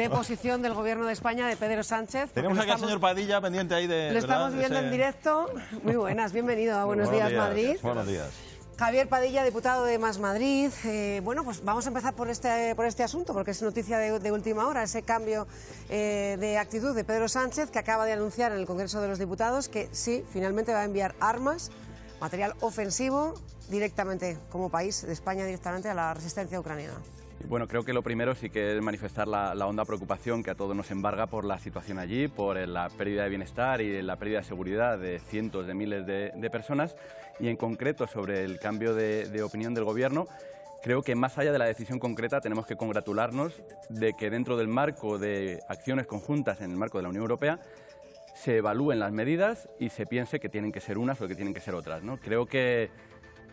de posición del Gobierno de España, de Pedro Sánchez. Tenemos aquí al señor Padilla pendiente ahí de... Lo estamos viendo en directo. Muy buenas, bienvenido a Buenos Días, Madrid. Buenos días. Javier Padilla, diputado de Más Madrid. Bueno, pues vamos a empezar por este asunto, porque es noticia de última hora, ese cambio de actitud de Pedro Sánchez, que acaba de anunciar en el Congreso de los Diputados que sí, finalmente va a enviar armas, material ofensivo, directamente como país de España, directamente a la resistencia ucraniana. Bueno, creo que lo primero sí que es manifestar la honda preocupación que a todos nos embarga por la situación allí, por la pérdida de bienestar y la pérdida de seguridad de cientos de miles de personas, y en concreto sobre el cambio de opinión del Gobierno. Creo que más allá de la decisión concreta tenemos que congratularnos de que dentro del marco de acciones conjuntas en el marco de la Unión Europea se evalúen las medidas y se piense que tienen que ser unas o que tienen que ser otras, ¿no? Creo que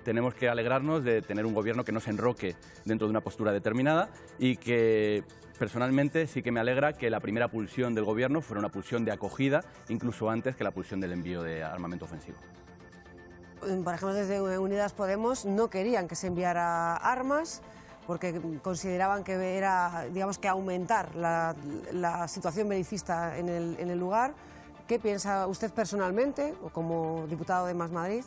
tenemos que alegrarnos de tener un gobierno que no se enroque dentro de una postura determinada y que personalmente sí que me alegra que la primera pulsión del gobierno fuera una pulsión de acogida, incluso antes que la pulsión del envío de armamento ofensivo. Por ejemplo, desde Unidas Podemos no querían que se enviara armas porque consideraban que era, digamos, que aumentar la situación belicista en el lugar. ¿Qué piensa usted personalmente o como diputado de Más Madrid?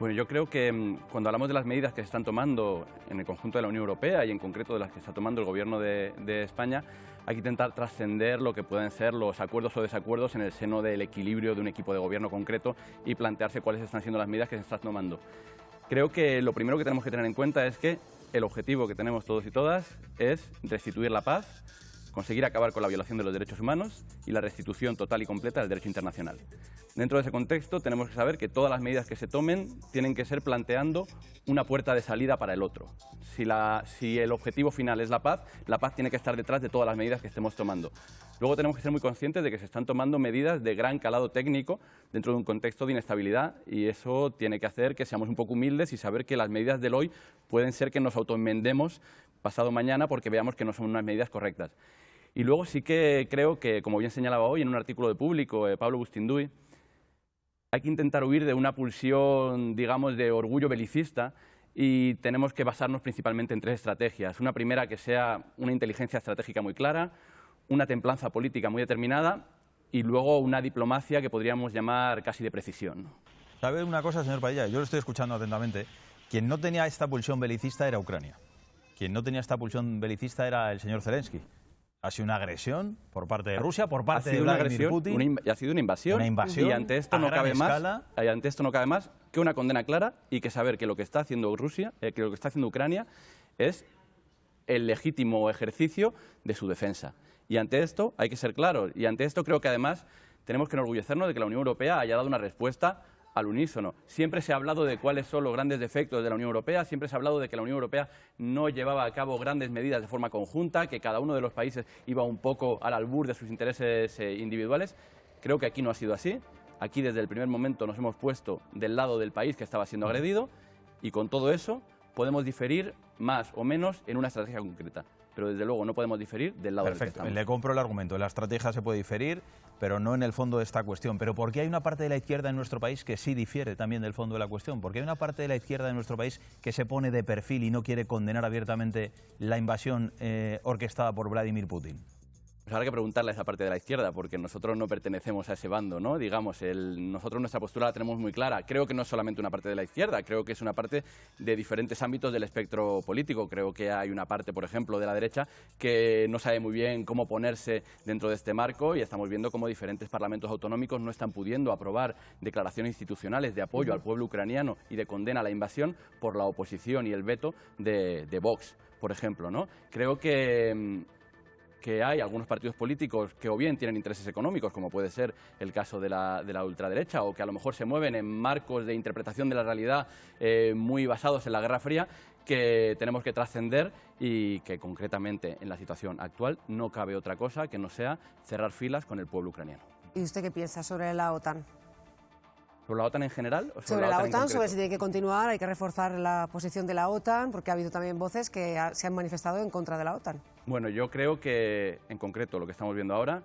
Bueno, yo creo que cuando hablamos de las medidas que se están tomando en el conjunto de la Unión Europea y en concreto de las que está tomando el Gobierno de España, hay que intentar trascender lo que pueden ser los acuerdos o desacuerdos en el seno del equilibrio de un equipo de gobierno concreto y plantearse cuáles están siendo las medidas que se están tomando. Creo que lo primero que tenemos que tener en cuenta es que el objetivo que tenemos todos y todas es restituir la paz, conseguir acabar con la violación de los derechos humanos y la restitución total y completa del derecho internacional. Dentro de ese contexto tenemos que saber que todas las medidas que se tomen tienen que ser planteando una puerta de salida para el otro. Si el objetivo final es la paz tiene que estar detrás de todas las medidas que estemos tomando. Luego tenemos que ser muy conscientes de que se están tomando medidas de gran calado técnico dentro de un contexto de inestabilidad y eso tiene que hacer que seamos un poco humildes y saber que las medidas del hoy pueden ser que nos autoenmendemos pasado mañana porque veamos que no son unas medidas correctas. Y luego sí que creo que, como bien señalaba hoy en un artículo de Público, Pablo Bustinduy, hay que intentar huir de una pulsión, digamos, de orgullo belicista y tenemos que basarnos principalmente en tres estrategias. Una primera que sea una inteligencia estratégica muy clara, una templanza política muy determinada y luego una diplomacia que podríamos llamar casi de precisión. ¿Sabe una cosa, señor Padilla? Yo lo estoy escuchando atentamente. Quien no tenía esta pulsión belicista era Ucrania. Quien no tenía esta pulsión belicista era el señor Zelensky. Ha sido una agresión por parte de Rusia, por parte de Vladimir Putin. Ha sido una invasión. Y ante esto no cabe más que una condena clara y que saber que lo que está haciendo Rusia, que lo que está haciendo Ucrania es el legítimo ejercicio de su defensa. Y ante esto hay que ser claros. Y ante esto creo que además tenemos que enorgullecernos de que la Unión Europea haya dado una respuesta al unísono. Siempre se ha hablado de cuáles son los grandes defectos de la Unión Europea, siempre se ha hablado de que la Unión Europea no llevaba a cabo grandes medidas de forma conjunta, que cada uno de los países iba un poco al albur de sus intereses individuales. Creo que aquí no ha sido así. Aquí desde el primer momento nos hemos puesto del lado del país que estaba siendo agredido y con todo eso podemos diferir más o menos en una estrategia concreta. Pero desde luego no podemos diferir del lado del que estamos. Le compro el argumento. La estrategia se puede diferir, pero no en el fondo de esta cuestión. Pero ¿por qué hay una parte de la izquierda en nuestro país que sí difiere también del fondo de la cuestión? ¿Por qué hay una parte de la izquierda de nuestro país que se pone de perfil y no quiere condenar abiertamente la invasión orquestada por Vladimir Putin? Pues habrá que preguntarle a esa parte de la izquierda, porque nosotros no pertenecemos a ese bando, ¿no? Digamos, nosotros nuestra postura la tenemos muy clara. Creo que no es solamente una parte de la izquierda, creo que es una parte de diferentes ámbitos del espectro político. Creo que hay una parte, por ejemplo, de la derecha que no sabe muy bien cómo ponerse dentro de este marco y estamos viendo cómo diferentes parlamentos autonómicos no están pudiendo aprobar declaraciones institucionales de apoyo al pueblo ucraniano y de condena a la invasión por la oposición y el veto de Vox, por ejemplo, ¿no? Creo que hay algunos partidos políticos que o bien tienen intereses económicos, como puede ser el caso de la ultraderecha, o que a lo mejor se mueven en marcos de interpretación de la realidad muy basados en la Guerra Fría, que tenemos que trascender y que concretamente en la situación actual no cabe otra cosa que no sea cerrar filas con el pueblo ucraniano. ¿Y usted qué piensa sobre la OTAN? ¿Sobre la OTAN en general o sobre la OTAN, sobre si tiene que continuar, hay que reforzar la posición de la OTAN, porque ha habido también voces que se han manifestado en contra de la OTAN? Bueno, yo creo que en concreto lo que estamos viendo ahora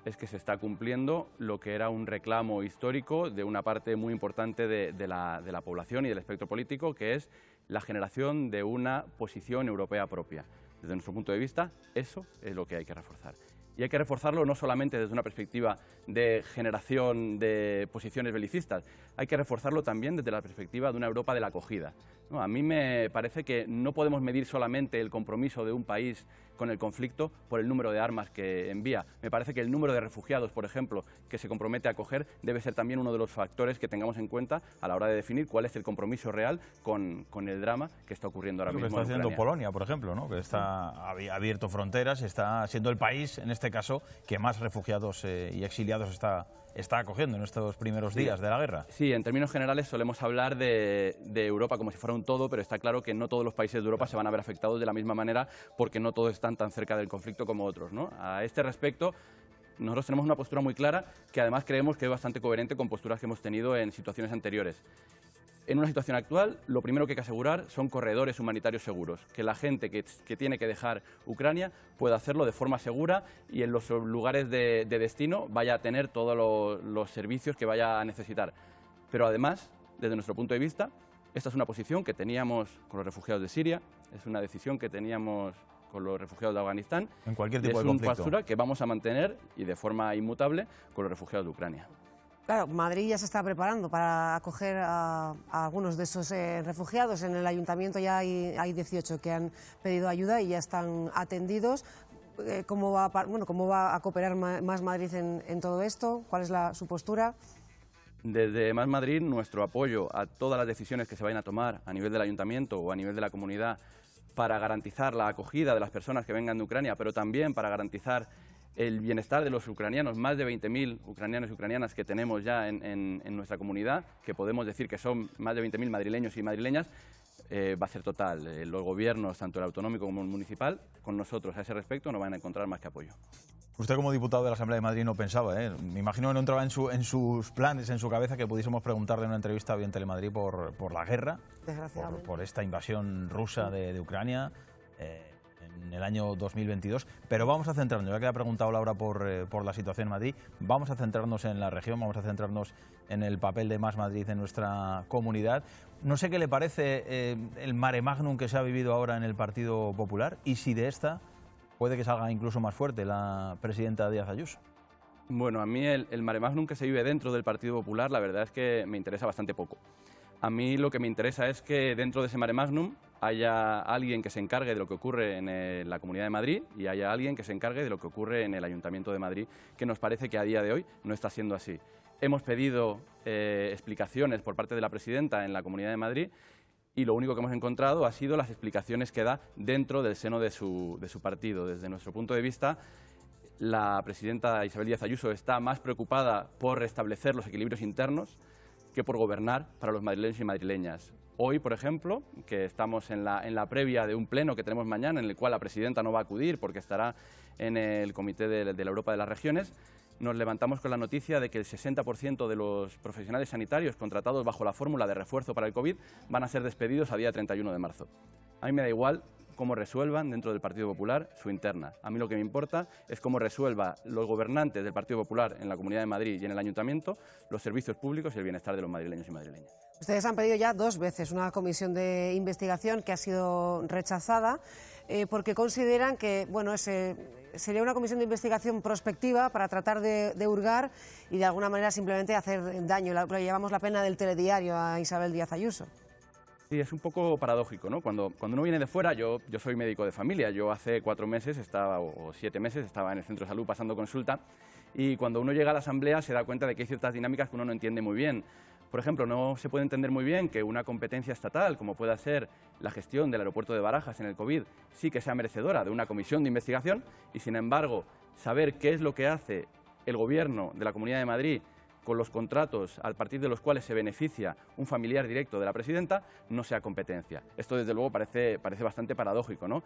es que se está cumpliendo lo que era un reclamo histórico de una parte muy importante de la población y del espectro político, que es la generación de una posición europea propia. Desde nuestro punto de vista, eso es lo que hay que reforzar. Y hay que reforzarlo no solamente desde una perspectiva de generación de posiciones belicistas, hay que reforzarlo también desde la perspectiva de una Europa de la acogida, ¿no? A mí me parece que no podemos medir solamente el compromiso de un país con el conflicto por el número de armas que envía. Me parece que el número de refugiados, por ejemplo, que se compromete a acoger, debe ser también uno de los factores que tengamos en cuenta a la hora de definir cuál es el compromiso real con el drama que está ocurriendo ahora mismo en Ucrania. Lo que está haciendo Ucrania. Polonia, por ejemplo, ¿no? Que está abierto fronteras, está siendo el país, en este caso, que más refugiados y exiliados está acogiendo en estos primeros días de la guerra. Sí, en términos generales solemos hablar de Europa como si fuera un todo, pero está claro que no todos los países de Europa se van a ver afectados de la misma manera porque no todos están tan cerca del conflicto como otros, ¿no? A este respecto, nosotros tenemos una postura muy clara que además creemos que es bastante coherente con posturas que hemos tenido en situaciones anteriores. En una situación actual, lo primero que hay que asegurar son corredores humanitarios seguros, que la gente que tiene que dejar Ucrania pueda hacerlo de forma segura y en los lugares de destino vaya a tener todos los servicios que vaya a necesitar. Pero además, desde nuestro punto de vista, esta es una posición que teníamos con los refugiados de Siria, es una decisión que teníamos con los refugiados de Afganistán, en cualquier tipo de conflicto. conflicto. Es una postura que vamos a mantener y de forma inmutable con los refugiados de Ucrania. Claro, Madrid ya se está preparando para acoger a algunos de esos refugiados. En el ayuntamiento ya hay 18 que han pedido ayuda y ya están atendidos. ¿Cómo va a cooperar Más Madrid en todo esto? ¿Cuál es su postura? Desde Más Madrid, nuestro apoyo a todas las decisiones que se vayan a tomar a nivel del ayuntamiento o a nivel de la comunidad para garantizar la acogida de las personas que vengan de Ucrania, pero también para garantizar el bienestar de los ucranianos, más de 20.000 ucranianos y ucranianas que tenemos ya en nuestra comunidad, que podemos decir que son más de 20.000 madrileños y madrileñas, va a ser total. Los gobiernos, tanto el autonómico como el municipal, con nosotros a ese respecto no van a encontrar más que apoyo. Usted como diputado de la Asamblea de Madrid no pensaba, me imagino que no entraba en sus planes, en su cabeza, que pudiésemos preguntarle en una entrevista hoy en Telemadrid por la guerra, por esta invasión rusa de Ucrania en el año 2022. Pero vamos a centrarnos, ya que ha preguntado Laura por la situación en Madrid, vamos a centrarnos en la región, vamos a centrarnos en el papel de Más Madrid en nuestra comunidad. No sé qué le parece el mare magnum que se ha vivido ahora en el Partido Popular y si de esta puede que salga incluso más fuerte la presidenta Díaz Ayuso. Bueno, a mí el mare magnum que se vive dentro del Partido Popular, la verdad es que me interesa bastante poco. A mí lo que me interesa es que dentro de ese mare magnum haya alguien que se encargue de lo que ocurre en la Comunidad de Madrid y haya alguien que se encargue de lo que ocurre en el Ayuntamiento de Madrid, que nos parece que a día de hoy no está siendo así. Hemos pedido explicaciones por parte de la presidenta en la Comunidad de Madrid y lo único que hemos encontrado ha sido las explicaciones que da dentro del seno de su partido. Desde nuestro punto de vista, la presidenta Isabel Díaz Ayuso está más preocupada por restablecer los equilibrios internos que por gobernar para los madrileños y madrileñas. Hoy, por ejemplo, que estamos en la previa de un pleno que tenemos mañana, en el cual la presidenta no va a acudir porque estará en el Comité de la Europa de las Regiones, nos levantamos con la noticia de que el 60% de los profesionales sanitarios contratados bajo la fórmula de refuerzo para el COVID van a ser despedidos a día 31 de marzo. A mí me da igual cómo resuelvan dentro del Partido Popular su interna. A mí lo que me importa es cómo resuelvan los gobernantes del Partido Popular en la Comunidad de Madrid y en el Ayuntamiento los servicios públicos y el bienestar de los madrileños y madrileñas. Ustedes han pedido ya 2 veces una comisión de investigación que ha sido rechazada porque consideran que sería una comisión de investigación prospectiva para tratar de hurgar y de alguna manera simplemente hacer daño. Lo llevamos la pena del telediario a Isabel Díaz Ayuso. Sí, es un poco paradójico, ¿no? Cuando uno viene de fuera, yo soy médico de familia, yo hace 4 meses o 7 meses estaba en el centro de salud pasando consulta y cuando uno llega a la asamblea se da cuenta de que hay ciertas dinámicas que uno no entiende muy bien. Por ejemplo, no se puede entender muy bien que una competencia estatal, como pueda ser la gestión del aeropuerto de Barajas en el COVID, sí que sea merecedora de una comisión de investigación y, sin embargo, saber qué es lo que hace el Gobierno de la Comunidad de Madrid con los contratos a partir de los cuales se beneficia un familiar directo de la presidenta, no sea competencia. Esto, desde luego, parece bastante paradójico, ¿no?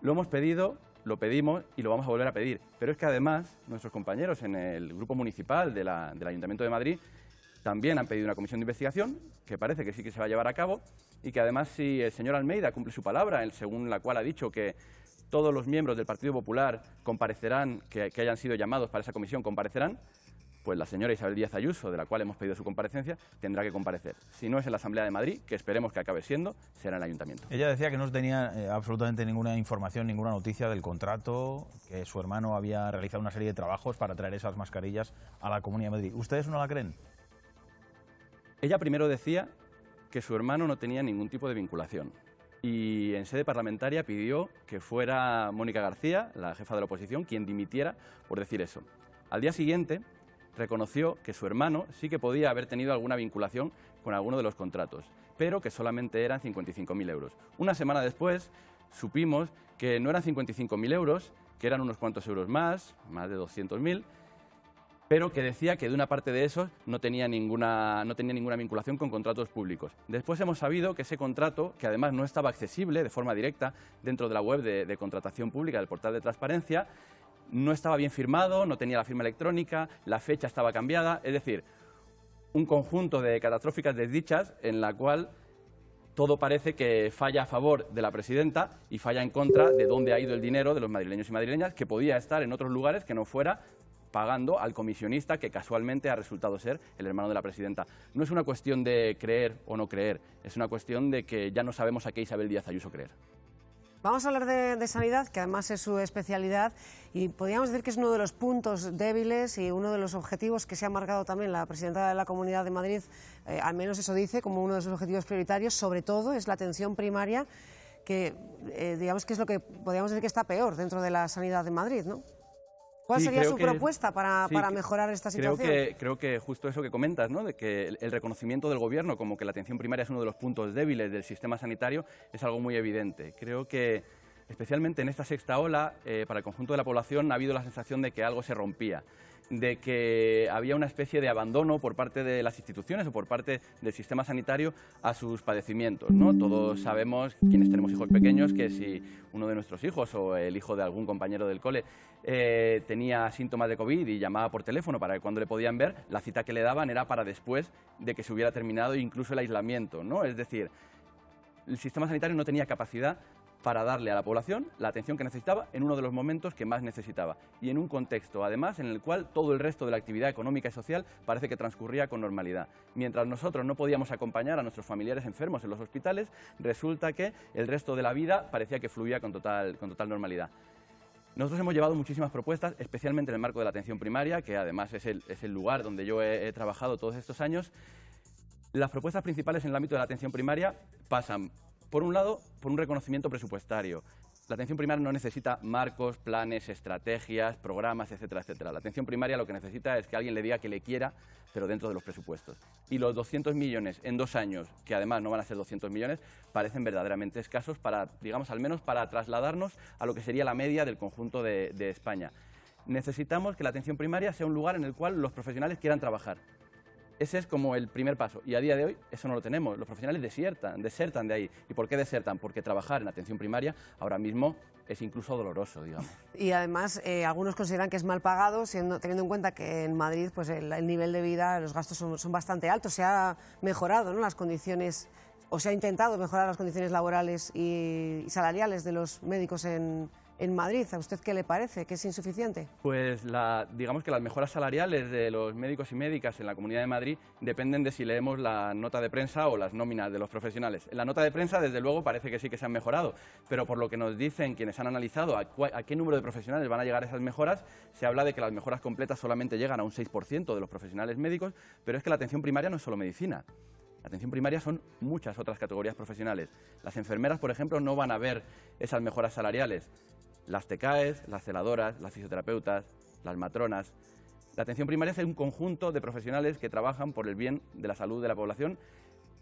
Lo hemos pedido, lo pedimos y lo vamos a volver a pedir. Pero es que, además, nuestros compañeros en el Grupo Municipal del Ayuntamiento de Madrid también han pedido una comisión de investigación, que parece que sí que se va a llevar a cabo, y que, además, si el señor Almeida cumple su palabra, según la cual ha dicho que todos los miembros del Partido Popular comparecerán, que hayan sido llamados para esa comisión, comparecerán, pues la señora Isabel Díaz Ayuso, de la cual hemos pedido su comparecencia, tendrá que comparecer. Si no es en la Asamblea de Madrid, que esperemos que acabe siendo, será en el Ayuntamiento. Ella decía que no tenía absolutamente ninguna información, ninguna noticia del contrato, que su hermano había realizado una serie de trabajos para traer esas mascarillas a la Comunidad de Madrid. ¿Ustedes no la creen? Ella primero decía que su hermano no tenía ningún tipo de vinculación y en sede parlamentaria pidió que fuera Mónica García, la jefa de la oposición, quien dimitiera por decir eso. Al día siguiente reconoció que su hermano sí que podía haber tenido alguna vinculación con alguno de los contratos, pero que solamente eran 55.000 euros. Una semana después supimos que no eran 55.000 euros, que eran unos cuantos euros más de 200.000, pero que decía que de una parte de esos no tenía ninguna vinculación con contratos públicos. Después hemos sabido que ese contrato, que además no estaba accesible de forma directa dentro de la web de contratación pública del portal de transparencia, no estaba bien firmado, no tenía la firma electrónica, la fecha estaba cambiada, es decir, un conjunto de catastróficas desdichas en la cual todo parece que falla a favor de la presidenta y falla en contra de dónde ha ido el dinero de los madrileños y madrileñas, que podía estar en otros lugares que no fuera pagando al comisionista que casualmente ha resultado ser el hermano de la presidenta. No es una cuestión de creer o no creer, es una cuestión de que ya no sabemos a qué Isabel Díaz Ayuso creer. Vamos a hablar de sanidad, que además es su especialidad, y podríamos decir que es uno de los puntos débiles y uno de los objetivos que se ha marcado también la presidenta de la Comunidad de Madrid, al menos eso dice, como uno de sus objetivos prioritarios, sobre todo es la atención primaria, que digamos que es lo que podríamos decir que está peor dentro de la sanidad de Madrid, ¿no? ¿Cuál sería su propuesta para mejorar esta situación? Creo que justo eso que comentas, ¿no? De que el reconocimiento del Gobierno como que la atención primaria es uno de los puntos débiles del sistema sanitario es algo muy evidente. Creo que, especialmente en esta sexta ola, para el conjunto de la población ha habido la sensación de que algo se rompía, de que había una especie de abandono por parte de las instituciones o por parte del sistema sanitario a sus padecimientos, ¿no? Todos sabemos, quienes tenemos hijos pequeños, que si uno de nuestros hijos o el hijo de algún compañero del cole tenía síntomas de COVID y llamaba por teléfono para que cuando le podían ver, la cita que le daban era para después de que se hubiera terminado incluso el aislamiento, ¿no? Es decir, el sistema sanitario no tenía capacidad para darle a la población la atención que necesitaba en uno de los momentos que más necesitaba y en un contexto, además, en el cual todo el resto de la actividad económica y social parece que transcurría con normalidad. Mientras nosotros no podíamos acompañar a nuestros familiares enfermos en los hospitales, resulta que el resto de la vida parecía que fluía con total normalidad. Nosotros hemos llevado muchísimas propuestas, especialmente en el marco de la atención primaria, que además es el lugar donde yo he trabajado todos estos años. Las propuestas principales en el ámbito de la atención primaria pasan, por un lado, por un reconocimiento presupuestario. La atención primaria no necesita marcos, planes, estrategias, programas, etcétera, etcétera. La atención primaria lo que necesita es que alguien le diga que le quiera, pero dentro de los presupuestos. Y los 200 millones en 2 años, que además no van a ser 200 millones, parecen verdaderamente escasos para, digamos, al menos para trasladarnos a lo que sería la media del conjunto de España. Necesitamos que la atención primaria sea un lugar en el cual los profesionales quieran trabajar. Ese es como el primer paso y a día de hoy eso no lo tenemos. Los profesionales desertan de ahí. ¿Y por qué desertan? Porque trabajar en atención primaria ahora mismo es incluso doloroso, digamos. Y además algunos consideran que es mal pagado, teniendo en cuenta que en Madrid pues el nivel de vida, los gastos son bastante altos. Se ha mejorado, ¿no?, las condiciones, o se ha intentado mejorar las condiciones laborales y salariales de los médicos en Madrid. ¿A usted qué le parece? ¿Que es insuficiente? Pues digamos que las mejoras salariales de los médicos y médicas en la Comunidad de Madrid dependen de si leemos la nota de prensa o las nóminas de los profesionales. En la nota de prensa, desde luego, parece que sí que se han mejorado, pero por lo que nos dicen quienes han analizado a qué número de profesionales van a llegar esas mejoras, se habla de que las mejoras completas solamente llegan a un 6% de los profesionales médicos, pero es que la atención primaria no es solo medicina. La atención primaria son muchas otras categorías profesionales. Las enfermeras, por ejemplo, no van a ver esas mejoras salariales. Las TECAES, las celadoras, las fisioterapeutas, las matronas. La atención primaria es un conjunto de profesionales que trabajan por el bien de la salud de la población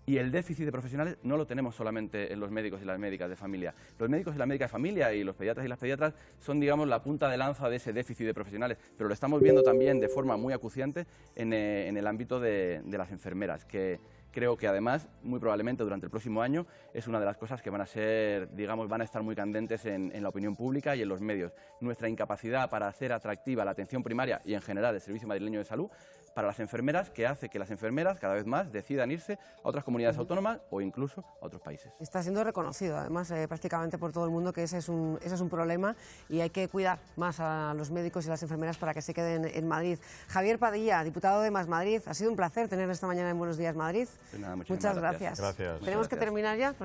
y el déficit de profesionales no lo tenemos solamente en los médicos y las médicas de familia. Los médicos y las médicas de familia y los pediatras y las pediatras son, digamos, la punta de lanza de ese déficit de profesionales, pero lo estamos viendo también de forma muy acuciante en el ámbito de las enfermeras, que creo que además, muy probablemente durante el próximo año, es una de las cosas que van a ser, digamos, van a estar muy candentes en la opinión pública y en los medios. Nuestra incapacidad para hacer atractiva la atención primaria y en general el Servicio Madrileño de Salud para las enfermeras, que hace que las enfermeras cada vez más decidan irse a otras comunidades autónomas o incluso a otros países. Está siendo reconocido, además, prácticamente por todo el mundo que ese es un problema y hay que cuidar más a los médicos y las enfermeras para que se queden en Madrid. Javier Padilla, diputado de Más Madrid, ha sido un placer tener esta mañana en Buenos Días Madrid. Pues nada, muchas gracias. Gracias. Tenemos que terminar ya.